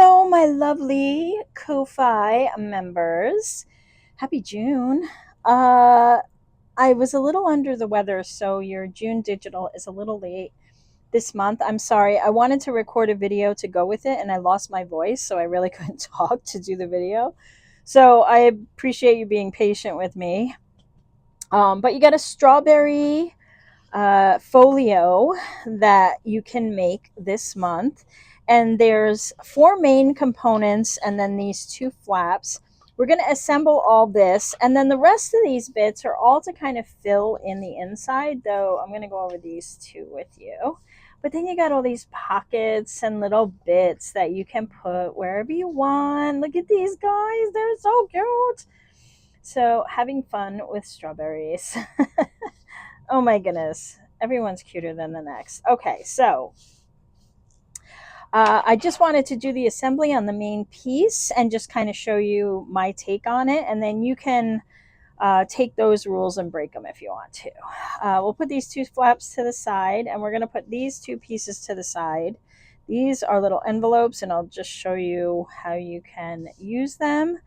Hello, my lovely KoFi members. Happy June. Uh, I was a little under the weather, so your June digital is a little late this month. I'm sorry. I wanted to record a video to go with it, and I lost my voice, so I really couldn't talk to do the video. So I appreciate you being patient with me. But you got a strawberry folio that you can make this month. And there's four main components and then these two flaps. We're going to assemble all this, and then the rest of these bits are all to kind of fill in the inside, though I'm going to go over these two with you. But then you got all these pockets and little bits that you can put wherever you want. Look at these guys, they're so cute. So having fun with strawberries. Oh my goodness. Everyone's cuter than the next. Okay, so I just wanted to do the assembly on the main piece and just kind of show you my take on it. And then you can take those rules and break them if you want to. We'll put these two flaps to the side, and we're going to put these two pieces to the side. These are little envelopes, and I'll just show you how you can use them.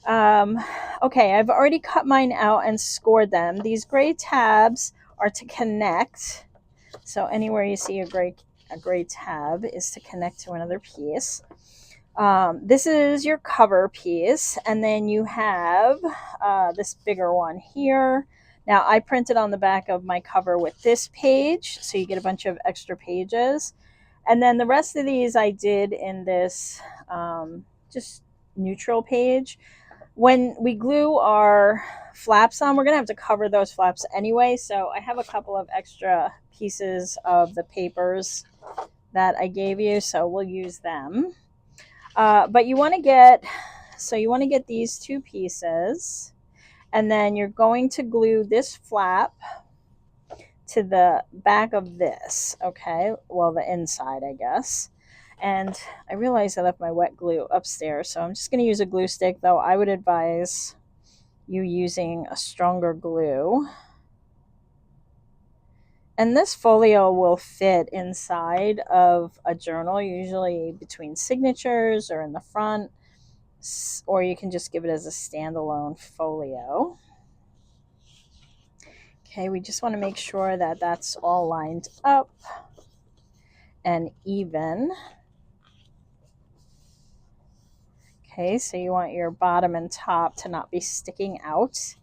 Okay, I've already cut mine out and scored them. These gray tabs are to connect. So anywhere you see a gray tab is to connect to another piece. This is your cover piece, and then you have this bigger one here. Now I printed on the back of my cover with this page, so you get a bunch of extra pages. And then the rest of these I did in this just neutral page. When we glue our flaps on, we're going to have to cover those flaps anyway. So I have a couple of extra pieces of the papers that I gave you, so we'll use them. But you want to get these two pieces, and then you're going to glue this flap to the back of this, okay? Well, the inside, I guess. And I realized I left my wet glue upstairs, so I'm just going to use a glue stick, though I would advise you using a stronger glue. And this folio will fit inside of a journal, usually between signatures or in the front, or you can just give it as a standalone folio. Okay, we just want to make sure that that's all lined up and even. Okay, so you want your bottom and top to not be sticking out.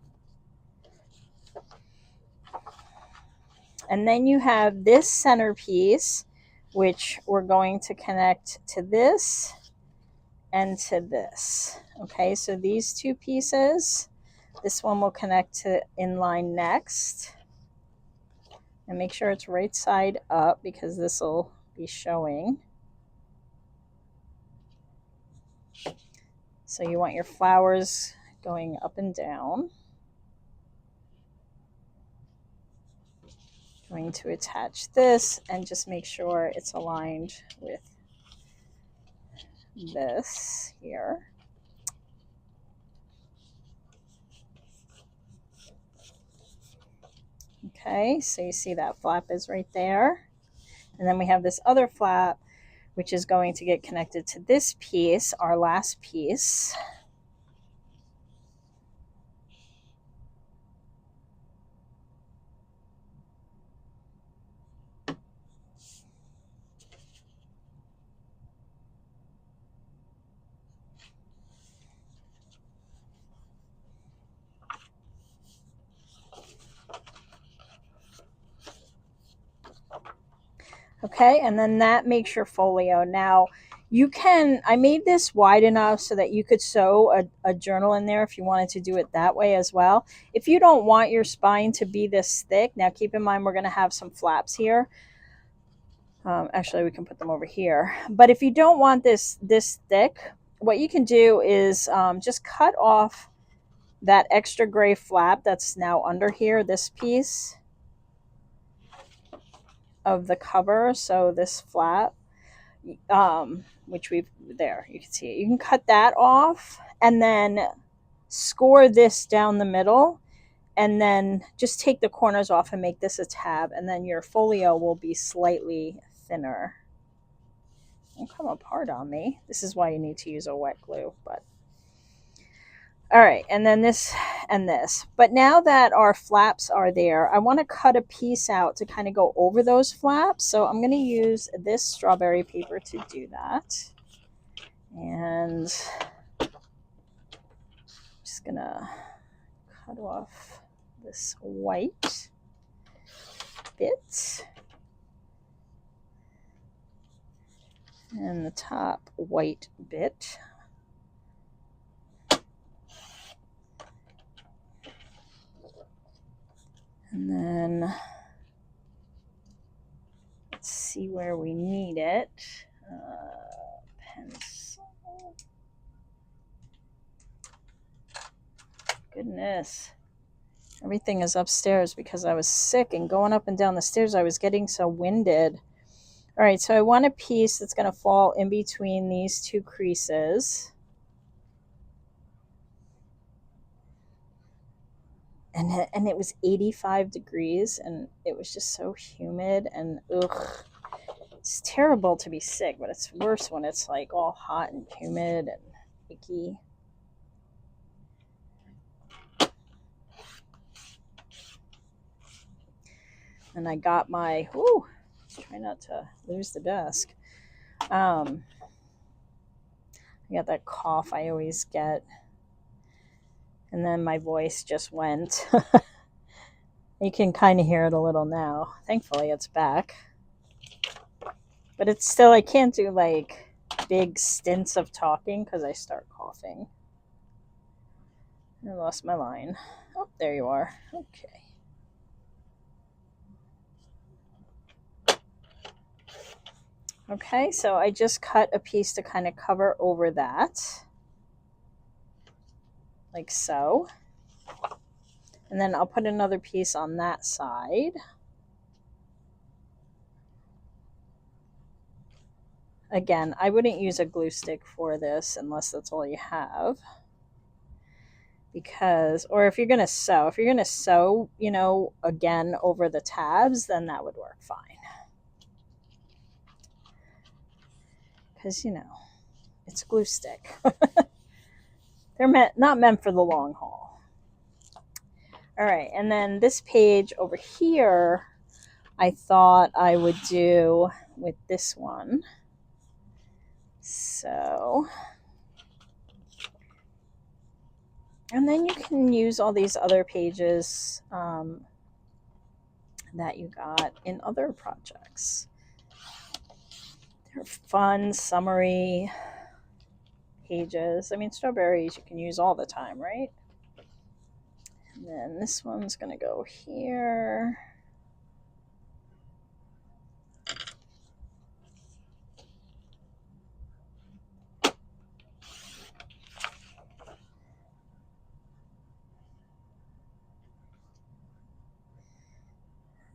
And then you have this centerpiece, which we're going to connect to this and to this. Okay, so these two pieces, this one will connect to inline next. And make sure it's right side up because this will be showing. So you want your flowers going up and down. Going to attach this and just make sure it's aligned with this here. Okay, so you see that flap is right there. And then we have this other flap, which is going to get connected to this piece, our last piece. Okay, and then that makes your folio. Now, I made this wide enough so that you could sew a journal in there if you wanted to do it that way as well. If you don't want your spine to be this thick, now keep in mind we're going to have some flaps here. Actually, we can put them over here. But if you don't want this thick, what you can do is just cut off that extra gray flap that's now under here, this piece of the cover. So this flap, which there, you can see it. You can cut that off and then score this down the middle, and then just take the corners off and make this a tab, and then your folio will be slightly thinner. Don't come apart on me. This is why you need to use a wet glue. But all right, and then this and this. But now that our flaps are there, I want to cut a piece out to kind of go over those flaps. So I'm going to use this strawberry paper to do that. And I'm just going to cut off this white bit and the top white bit. And then let's see where we need it. Pencil. Goodness. Everything is upstairs because I was sick, and going up and down the stairs I was getting so winded. All right, so I want a piece that's going to fall in between these two creases. And it was 85 degrees, and it was just so humid, and ugh. It's terrible to be sick, but it's worse when it's like all hot and humid and icky. And I got my, try not to lose the desk. I got that cough I always get. And then my voice just went. You can kind of hear it a little now. Thankfully, it's back. But it's still, I can't do like big stints of talking because I start coughing. I lost my line. Oh, there you are. Okay. Okay, so I just cut a piece to kind of cover over that. Like so. And then I'll put another piece on that side. Again, I wouldn't use a glue stick for this unless that's all you have. Because, or if you're going to sew, you know, again over the tabs, then that would work fine. Because, you know, it's a glue stick. They're not meant for the long haul. All right, and then this page over here, I thought I would do with this one. So, and then you can use all these other pages that you got in other projects. They're fun, summary pages. I mean, strawberries you can use all the time, right? And then this one's going to go here.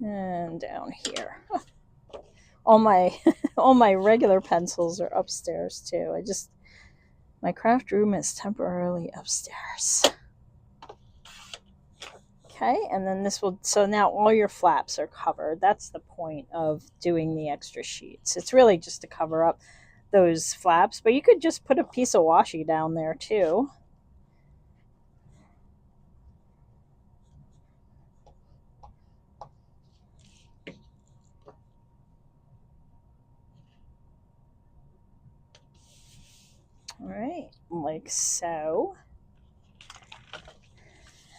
And down here. All my regular pencils are upstairs too. My craft room is temporarily upstairs. Okay, and then so now all your flaps are covered. That's the point of doing the extra sheets. It's really just to cover up those flaps, but you could just put a piece of washi down there too. All right, like so.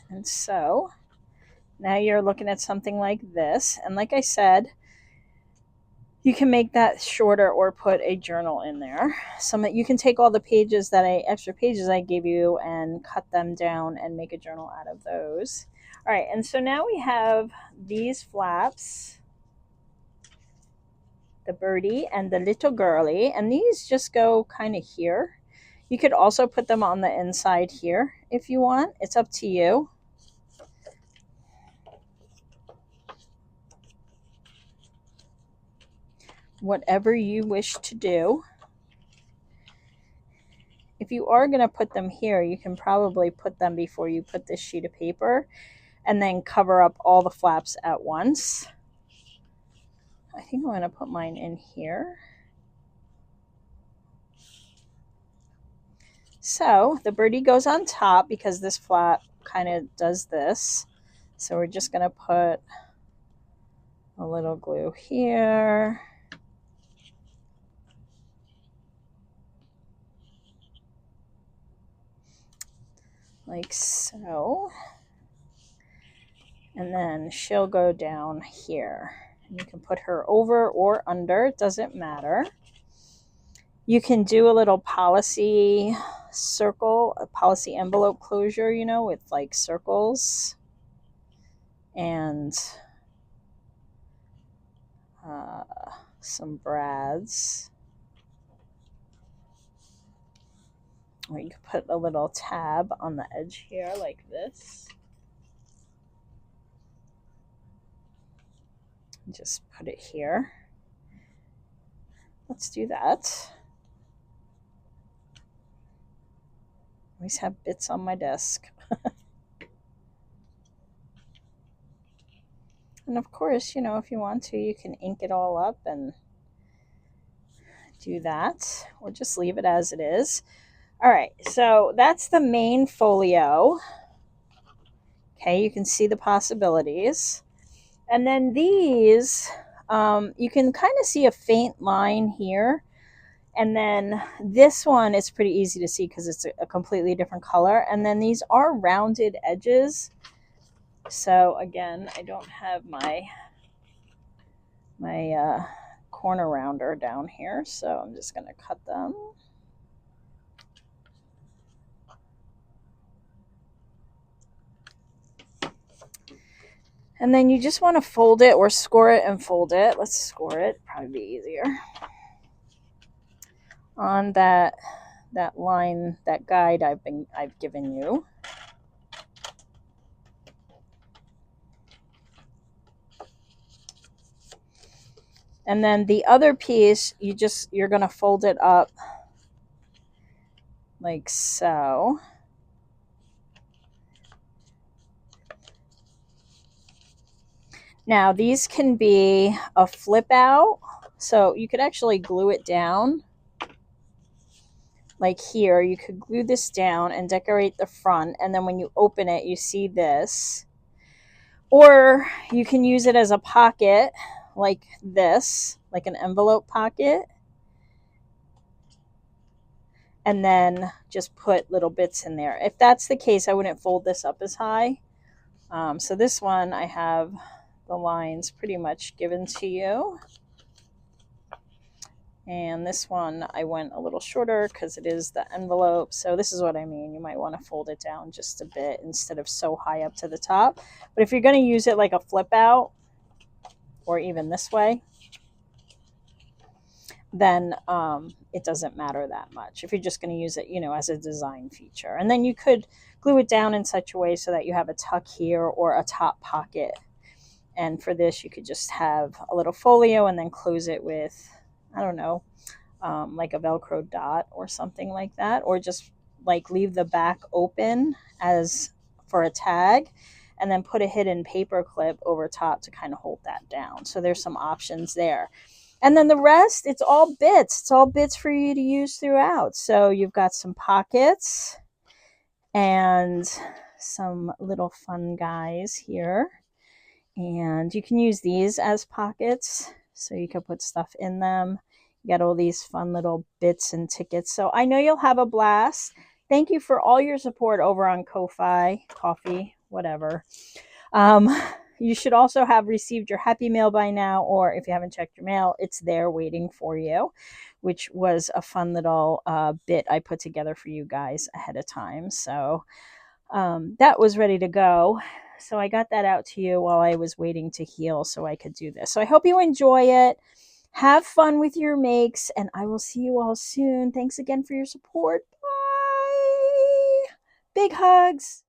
And so now you're looking at something like this. And like I said, you can make that shorter or put a journal in there. You can take all the extra pages I gave you and cut them down and make a journal out of those. All right, and so now we have these flaps, the birdie and the little girly, and these just go kind of here. You could also put them on the inside here if you want. It's up to you. Whatever you wish to do. If you are going to put them here, you can probably put them before you put this sheet of paper and then cover up all the flaps at once. I think I'm going to put mine in here. So the birdie goes on top because this flap kind of does this. So we're just going to put a little glue here. Like so. And then she'll go down here. You can put her over or under, it doesn't matter. You can do a little policy circle, a policy envelope closure, you know, with like circles and some brads. Or you could put a little tab on the edge here like this. Just put it here. Let's do that. Always have bits on my desk. And of course, you know, if you want to, you can ink it all up and do that, or just leave it as it is. All right, so that's the main folio. Okay, you can see the possibilities. And then these, you can kind of see a faint line here. And then this one is pretty easy to see because it's a completely different color. And then these are rounded edges. So again, I don't have my corner rounder down here, so I'm just going to cut them. And then you just want to fold it or score it and fold it. Let's score it, probably be easier. On that line, that guide I've given you. And then the other piece, you're going to fold it up like so. Now these can be a flip out, so you could actually glue it down. Like here, you could glue this down and decorate the front, and then when you open it, you see this. Or you can use it as a pocket, like this, like an envelope pocket. And then just put little bits in there. If that's the case, I wouldn't fold this up as high. So this one, I have the lines pretty much given to you. And this one, I went a little shorter because it is the envelope. So this is what I mean. You might want to fold it down just a bit instead of so high up to the top. But if you're going to use it like a flip out, or even this way, then it doesn't matter that much. If you're just going to use it, you know, as a design feature. And then you could glue it down in such a way so that you have a tuck here or a top pocket. And for this, you could just have a little folio and then close it with, I don't know, like a Velcro dot or something like that. Or just like leave the back open as for a tag and then put a hidden paper clip over top to kind of hold that down. So there's some options there. And then the rest, it's all bits. It's all bits for you to use throughout. So you've got some pockets and some little fun guys here. And you can use these as pockets. So you can put stuff in them. You got all these fun little bits and tickets. So I know you'll have a blast. Thank you for all your support over on KoFi, Coffee, whatever. You should also have received your happy mail by now, or if you haven't checked your mail, it's there waiting for you, which was a fun little bit I put together for you guys ahead of time. So that was ready to go. So I got that out to you while I was waiting to heal so I could do this. So I hope you enjoy it. Have fun with your makes, and I will see you all soon. Thanks again for your support. Bye. Big hugs.